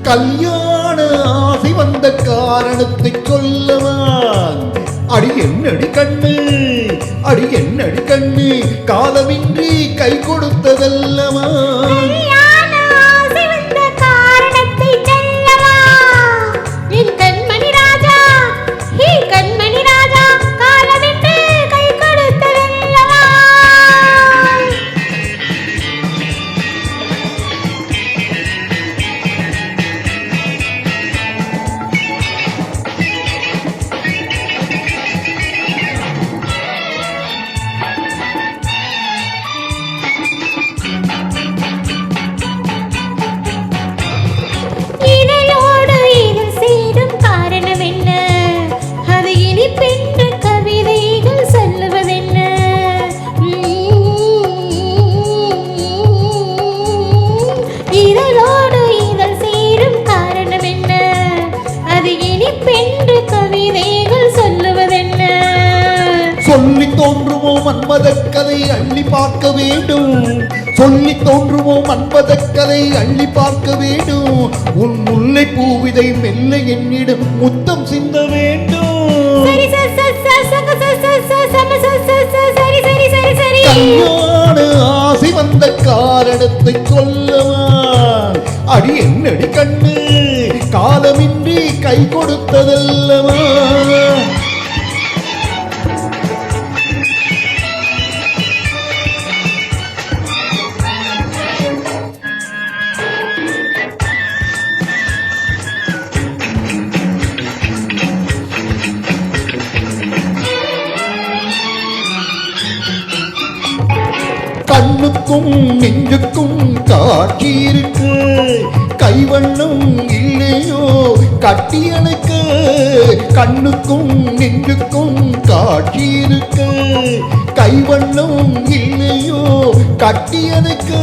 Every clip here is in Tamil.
கல்யாண ஆசை வந்த காரணத்தை சொல்லவான். அடி என்னடி கண்ணு, அடி என்னடி கண்ணு, காலமின்றி கை கொடுத்ததல்லவா. சொல்லி தோன்றுமோ மன்மத கதை அள்ளி பார்க்க வேண்டும், சொல்லி தோன்றுமோ மன்மத கதை அள்ளி பார்க்க வேண்டும். உன் முல்லை பூவிதை மெல்ல என்னிடம் முத்தம் சிந்த வேண்டும். கல்யாண ஆசை வந்த காரணத்தை சொல்லவா. அடி என்னடி கண்ணு, காலமின்றி கை கொடுத்ததல்லவா. கண்ணுக்கும் நெஞ்சுக்கும் காட்சி இருக்கு, கைவண்ணம் இல்லையோ கட்டியனுக்கு. கண்ணுக்கும் நெஞ்சுக்கும் காட்சி இருக்கு, கைவண்ணம் இல்லையோ கட்டியனுக்கு.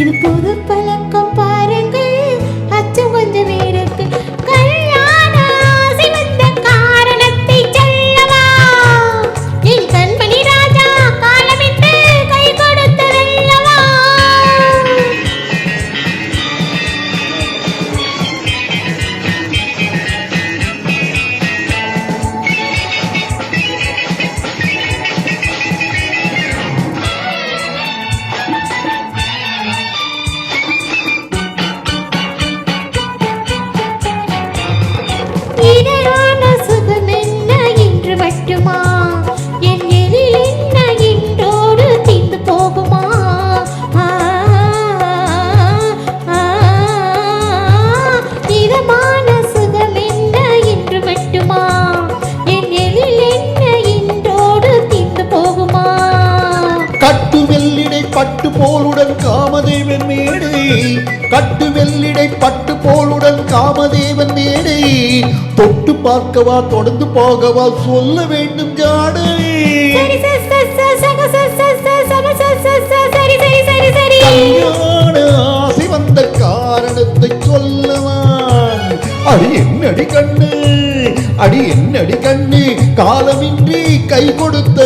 இது புது பழக்கம் பாருங்கள், அச்சம் கொஞ்சம் இருக்கு. கல்யாண ஆசை வந்த காரணத்தை சொல்லவா. என் கண்மணி ராஜா காலமிட்டு கை கொடுத்ததல்லவா. இதனான சுகம் என்ன என்று மட்டுமா, என் எழில் என்ன இன்றோடு தீர்ந்து போகுமா. இதமான சுகம் என்ன என்று மட்டுமா, என் எழில் என்ன இன்றோடு தீர்ந்து போகுமா. கட்டு வெள்ளிடை பட்டு போலுடன் காமதேவன் மேடை, கட்டு வெள்ளிடை பட்டு போலுடன் காமதேவன் மேடை. தொட்டு பார்க்கவா தொடர்ந்து போகவா சொல்ல வேண்டும் ஜாடை. கல்யாண ஆசை வந்த காரணத்தை சொல்லவான். அடி என்னடி கண்ணு, அடி என்னடி கண்ணு, காலமின்றி கை கொடுத்த